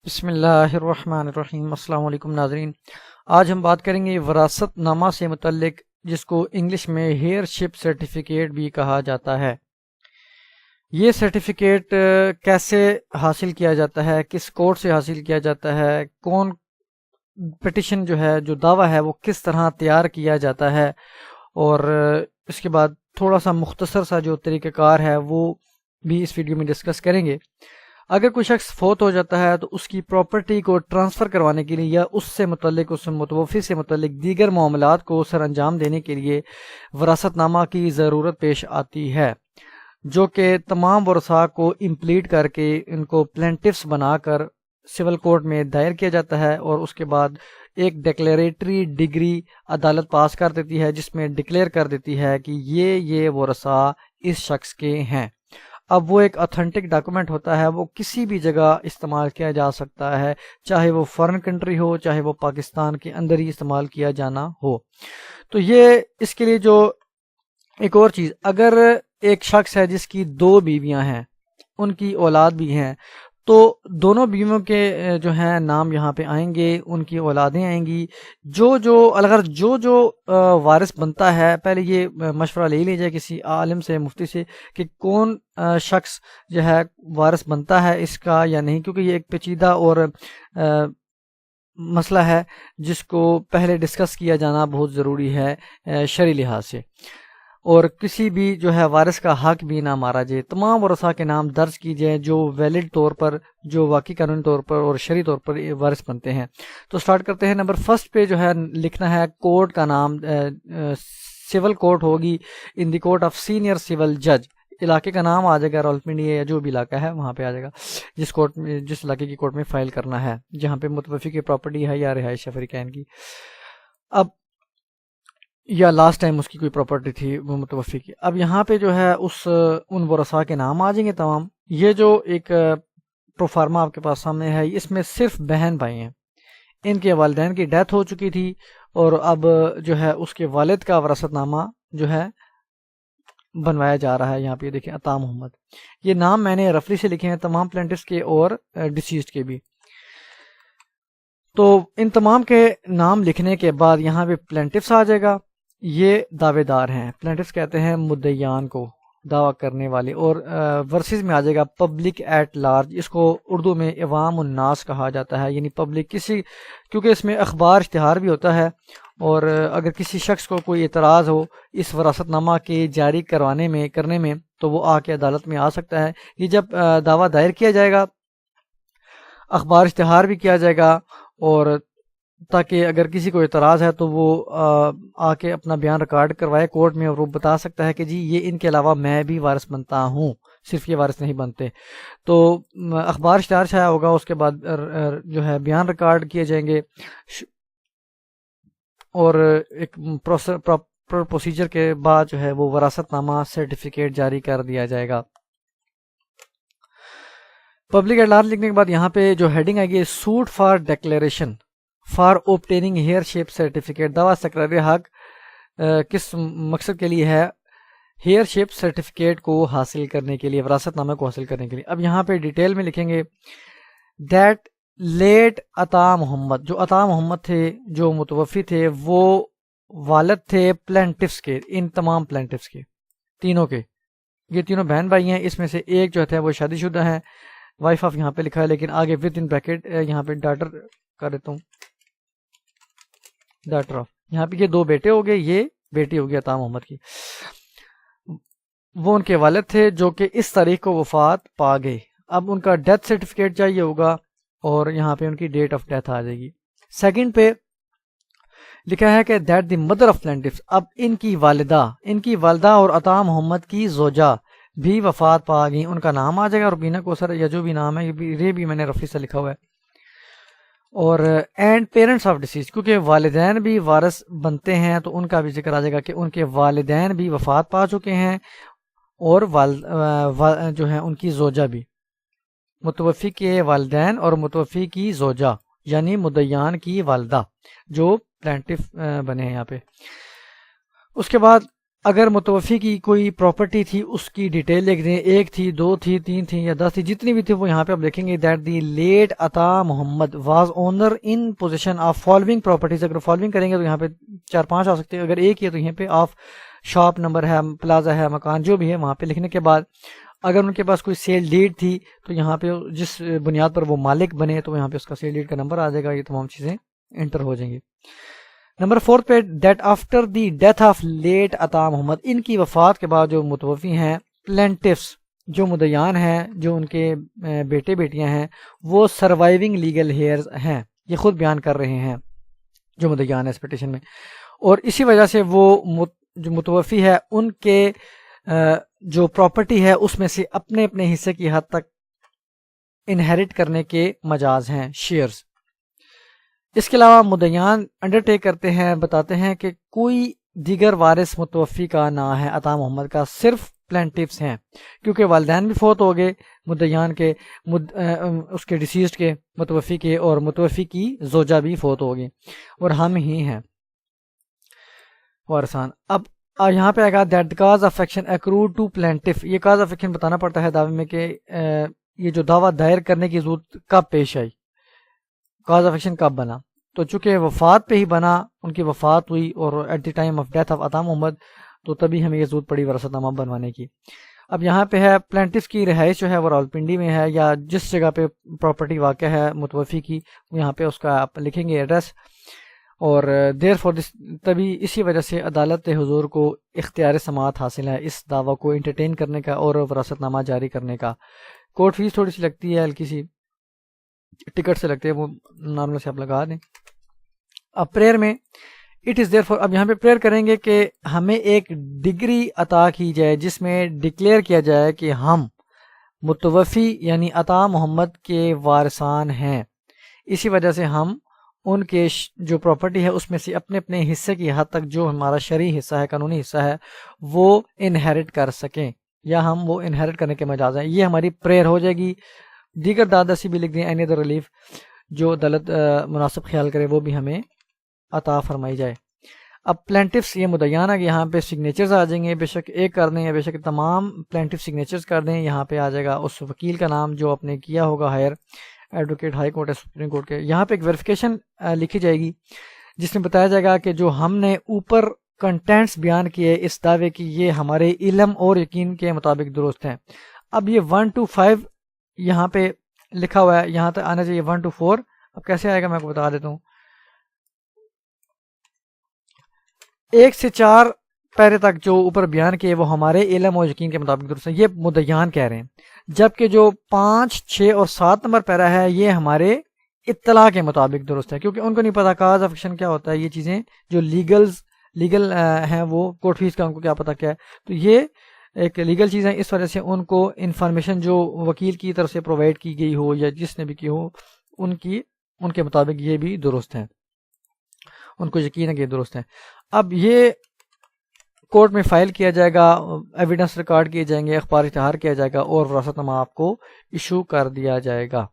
بسم اللہ الرحمن الرحیم۔ السلام علیکم ناظرین، آج ہم بات کریں گے وراثت نامہ سے متعلق، جس کو انگلش میں ہیئر شپ سرٹیفکیٹ بھی کہا جاتا ہے۔ یہ سرٹیفکیٹ کیسے حاصل کیا جاتا ہے، کس کورٹ سے حاصل کیا جاتا ہے، کون پٹیشن جو دعویٰ ہے وہ کس طرح تیار کیا جاتا ہے، اور اس کے بعد تھوڑا سا مختصر سا جو طریقہ کار ہے وہ بھی اس ویڈیو میں ڈسکس کریں گے۔ اگر کوئی شخص فوت ہو جاتا ہے تو اس کی پراپرٹی کو ٹرانسفر کروانے کے لیے یا اس متوفی سے متعلق دیگر معاملات کو سر انجام دینے کے لیے وراثت نامہ کی ضرورت پیش آتی ہے، جو کہ تمام ورثاء کو امپلیٹ کر کے ان کو پلینٹفس بنا کر سول کورٹ میں دائر کیا جاتا ہے، اور اس کے بعد ایک ڈکلیریٹری ڈگری عدالت پاس کر دیتی ہے جس میں ڈکلیئر کر دیتی ہے کہ یہ ورثاء اس شخص کے ہیں۔ اب وہ ایک اتھینٹک ڈاکومنٹ ہوتا ہے، وہ کسی بھی جگہ استعمال کیا جا سکتا ہے، چاہے وہ فارن کنٹری ہو، چاہے وہ پاکستان کے اندر ہی استعمال کیا جانا ہو۔ تو یہ اس کے لیے جو ایک اور چیز، اگر ایک شخص ہے جس کی 2 بیویاں ہیں، ان کی اولاد بھی ہیں، تو دونوں بیویوں کے جو ہیں نام یہاں پہ آئیں گے، ان کی اولادیں آئیں گی۔ جو وارث بنتا ہے، پہلے یہ مشورہ لے جائے کسی عالم سے، مفتی سے، کہ کون شخص جو ہے وارث بنتا ہے اس کا یا نہیں، کیونکہ یہ ایک پیچیدہ اور مسئلہ ہے جس کو پہلے ڈسکس کیا جانا بہت ضروری ہے شرعی لحاظ سے، اور کسی بھی جو ہے وارث کا حق بھی نہ مارا جائے۔ تمام ورثاء کے نام درج کی جائیں جو ویلڈ طور پر، جو واقعی قانونی طور پر اور شرعی طور پر وارث بنتے ہیں۔ تو سٹارٹ کرتے ہیں۔ نمبر 1 پہ جو ہے لکھنا ہے کورٹ کا نام، سول کورٹ ہوگی in the court of senior civil جج، علاقے کا نام آ جائے گا، راولپنڈی یا جو بھی علاقہ ہے وہاں پہ آ جائے گا، جس علاقے کی کورٹ میں فائل کرنا ہے، جہاں پہ متوفی کی پراپرٹی ہے یا رہائش ہے فریقین کی، اب یا لاسٹ ٹائم اس کی کوئی پراپرٹی تھی وہ متوفی کی۔ اب یہاں پہ جو ہے ان ورثاء کے نام آ جائیں گے تمام۔ یہ جو ایک پروفارما آپ کے پاس سامنے ہے، اس میں صرف بہن بھائی ہیں، ان کے والدین کی ڈیتھ ہو چکی تھی، اور اب جو ہے اس کے والد کا وراثت نامہ جو ہے بنوایا جا رہا ہے۔ یہاں پہ دیکھیں عطا محمد، یہ نام میں نے رفلی سے لکھے ہیں تمام پلینٹس کے اور ڈیسیزڈ کے بھی۔ تو ان تمام کے نام لکھنے کے بعد یہاں پہ پلینٹفس آ جائے گا، یہ دعوے دار ہیں، پلینٹفس کہتے ہیں مدعیان کو، دعویٰ کرنے والے، اور ورسز میں آ جائے گا پبلک ایٹ لارج، اس کو اردو میں عوام الناس کہا جاتا ہے، یعنی پبلک، کیونکہ اس میں اخبار اشتہار بھی ہوتا ہے، اور اگر کسی شخص کو کوئی اعتراض ہو اس وراثت نامہ کے جاری کرنے میں تو وہ آ کے عدالت میں آ سکتا ہے۔ یہ جب دعویٰ دائر کیا جائے گا، اخبار اشتہار بھی کیا جائے گا، اور تاکہ اگر کسی کو اعتراض ہے تو وہ آ کے اپنا بیان ریکارڈ کروائے کورٹ میں، اور وہ بتا سکتا ہے کہ جی یہ ان کے علاوہ میں بھی وارث بنتا ہوں، صرف یہ وارث نہیں بنتے۔ تو اخبار اشتہار شائع ہوگا، اس کے بعد جو ہے بیان ریکارڈ کیے جائیں گے، اور ایک پراپر پروسیجر کے بعد جو ہے وہ وراثت نامہ سرٹیفکیٹ جاری کر دیا جائے گا۔ پبلک ایٹ لارج لکھنے کے بعد یہاں پہ جو ہیڈنگ آئے گی، suit for declaration for obtaining heirship certificate, دعویٰ تقرار حق کس مقصد کے لیے ہے؟ ہیئر شپ سرٹیفکیٹ کو حاصل کرنے کے لیے، وراثت نامہ کو حاصل کرنے کے لیے۔ اب یہاں پہ ڈیٹیل میں لکھیں گے دیٹ لیٹ عطا محمد، جو عطا محمد تھے جو متوفی تھے، وہ والد تھے پلینٹفس کے، ان تمام پلینٹفس کے، تینوں کے، یہ تینوں بہن بھائی ہیں، اس میں سے ایک جو ہے وہ شادی شدہ ہیں، وائف آف یہاں پہ لکھا ہے، لیکن آگے ود ان بریکٹ یہاں پہ ڈاٹر کر دیتا ہوں، ڈاٹر آف، یہاں پہ یہ 2 بیٹے ہو گئے، یہ بیٹی ہو گئی عطا محمد کی، وہ ان کے والد تھے جو کہ اس تاریخ کو وفات پا گئے۔ اب ان کا ڈیتھ سرٹیفکیٹ چاہیے ہوگا، اور یہاں پہ ان کی ڈیٹ آف ڈیتھ آ جائے گی۔ سیکنڈ پہ لکھا ہے کہ دیٹ دی مدر آف پلینٹفس، اب ان کی والدہ اور عطا محمد کی زوجہ بھی وفات پا گئی، ان کا نام آ جائے گا، ربینہ کوثر یا جو بھی نام ہے، یہ بھی میں نے رفلی سے لکھا ہوا ہے، اور اینڈ پیرنٹس آف ڈیسیز، کیونکہ والدین بھی وارث بنتے ہیں تو ان کا بھی ذکر آ جائے گا کہ ان کے والدین بھی وفات پا چکے ہیں، اور جو ہیں ان کی زوجہ بھی، متوفی کے والدین اور متوفی کی زوجہ، یعنی مدعیان کی والدہ جو پلینٹف بنے ہیں یہاں پہ۔ اس کے بعد اگر متوفی کی کوئی پراپرٹی تھی اس کی ڈیٹیل لکھ دیں، 1 تھی، 2 تھی، 3 تھی یا 10 تھی، جتنی بھی تھی وہ یہاں پہ آپ لکھیں گے دیٹ دی لیٹ عطا Muhammad was owner in possession of following properties. اگر فالوئنگ کریں گے تو یہاں پہ 4-5 آ سکتے ہیں، اگر ایک ہی ہے تو یہاں پہ آف شاپ نمبر ہے، پلازا ہے، مکان جو بھی ہے وہاں پہ لکھنے کے بعد اگر ان کے پاس کوئی سیل ڈیڈ تھی تو یہاں پہ جس بنیاد پر وہ مالک بنے تو یہاں پہ اس کا سیل ڈیڈ کا نمبر آ جائے گا. یہ تمام چیزیں انٹر ہو جائیں گی. نمبر 4 پہ that after the death of late عطا محمد، ان کی وفات کے بعد جو متوفی ہیں پلینٹفس جو مدیان ہیں، جو ان کے بیٹے بیٹیاں ہیں، وہ سروائیونگ لیگل ہیئرز ہیں. یہ خود بیان کر رہے ہیں جو مدیان ہے اس پٹیشن میں. اور اسی وجہ سے وہ جو متوفی ہے ان کے جو پراپرٹی ہے اس میں سے اپنے اپنے حصے کی حد تک انہیرٹ کرنے کے مجاز ہیں، شیئرز. اس کے علاوہ مدیان انڈرٹیک کرتے ہیں، بتاتے ہیں کہ کوئی دیگر وارث متوفی کا نہ ہے عطا محمد کا، صرف پلینٹیفس ہیں، کیونکہ والدین بھی فوت ہو گئے مدیان کے، اس کے ڈیسیزڈ کے، متوفی کے، اور متوفی کی زوجہ بھی فوت ہو گئی اور ہم ہی ہیں وارثان. اب یہاں پہ آئے گا that cause of action accrued to plaintiff. یہ کاز آف ایکشن بتانا پڑتا ہے دعوے میں کہ یہ جو دعویٰ دائر کرنے کی ضرورت کب پیش آئی، کاز آف ایکشن کب بنا. تو چونکہ وفات پہ ہی بنا، ان کی وفات ہوئی اور at the time of death of Ata Muhammad, تو تبھی ہمیں یہ ضرورت پڑی وراثت نامہ بنوانے کی. اب یہاں پہ ہے پلینٹف کی رہائش جو ہے وہ راولپنڈی میں ہے، یا جس جگہ پہ پراپرٹی واقع ہے متوفی کی یہاں پہ اس کا آپ لکھیں گے ایڈریس. اور دیر فور دس، تبھی اسی وجہ سے عدالت حضور کو اختیار سماعت حاصل ہے اس دعویٰ کو انٹرٹین کرنے کا اور وراثت نامہ جاری کرنے کا. کورٹ فیس تھوڑی سی لگتی ہے، ہلکی سی ٹکٹ سے لگتے ہیں، وہ نارمل سے آپ لگا دیں. اب پریئر میں اٹ از دیر فور، اب یہاں پہ پریئر کریں گے کہ ہمیں ایک ڈگری عطا کی جائے جس میں ڈکلیئر کیا جائے کہ ہم متوفی یعنی عطا محمد کے وارثان ہیں، اسی وجہ سے ہم ان کے جو پراپرٹی ہے اس میں سے اپنے اپنے حصے کی حد تک جو ہمارا شرعی حصہ ہے، قانونی حصہ ہے، وہ انہیرٹ کر سکیں، یا ہم وہ انہیرٹ کرنے کے مجاز ہیں. یہ ہماری پریئر ہو جائے گی. دیگر دادرسی بھی لکھ دیں، اینی ادر ریلیف جو عدالت مناسب خیال کرے وہ بھی ہمیں عطا فرمائی جائے. اب پلینٹفس یہ مدیان ہے، یہاں پہ سگنیچرز آ جائیں گے، بے شک ایک کر دیں یا بے شک تمام پلینٹف سگنیچرز کر دیں. یہاں پہ آ جائے گا اس وکیل کا نام جو آپ نے کیا ہوگا ہائر، ایڈوکیٹ ہائی کورٹ ہے، سپریم کورٹ کے. یہاں پہ ایک ویریفیکیشن لکھی جائے گی جس میں بتایا جائے گا کہ جو ہم نے اوپر کنٹینٹس بیان کیے اس دعوے کی یہ ہمارے علم اور یقین کے مطابق درست ہیں. اب یہ 1 to 5 یہاں پہ لکھا ہوا ہے، یہاں تک آنا چاہیے 1 to 4. اب کیسے آئے گا میں آپ کو بتا دیتا ہوں. 1 سے 4 پیرے تک جو اوپر بیان کیے وہ ہمارے علم اور یقین کے مطابق درست ہیں، یہ مدیان کہہ رہے ہیں. جبکہ جو 5، 6 اور 7 نمبر پیرا ہے یہ ہمارے اطلاع کے مطابق درست ہے، کیونکہ ان کو نہیں پتا کاز آف ایکشن کیا ہوتا ہے. یہ چیزیں جو لیگل ہیں وہ کورٹ فیس کا ان کو کیا پتا کیا ہے، تو یہ ایک لیگل چیز ہے. اس وجہ سے ان کو انفارمیشن جو وکیل کی طرف سے پرووائڈ کی گئی ہو یا جس نے بھی کی ہو ان کے مطابق یہ بھی درست ہے، ان کو یقین ہے کہ یہ درست ہے. اب یہ کورٹ میں فائل کیا جائے گا، ایویڈنس ریکارڈ کیے جائیں گے، اخبار اشتہار کیا جائے گا اور وراثت نامہ آپ کو ایشو کر دیا جائے گا.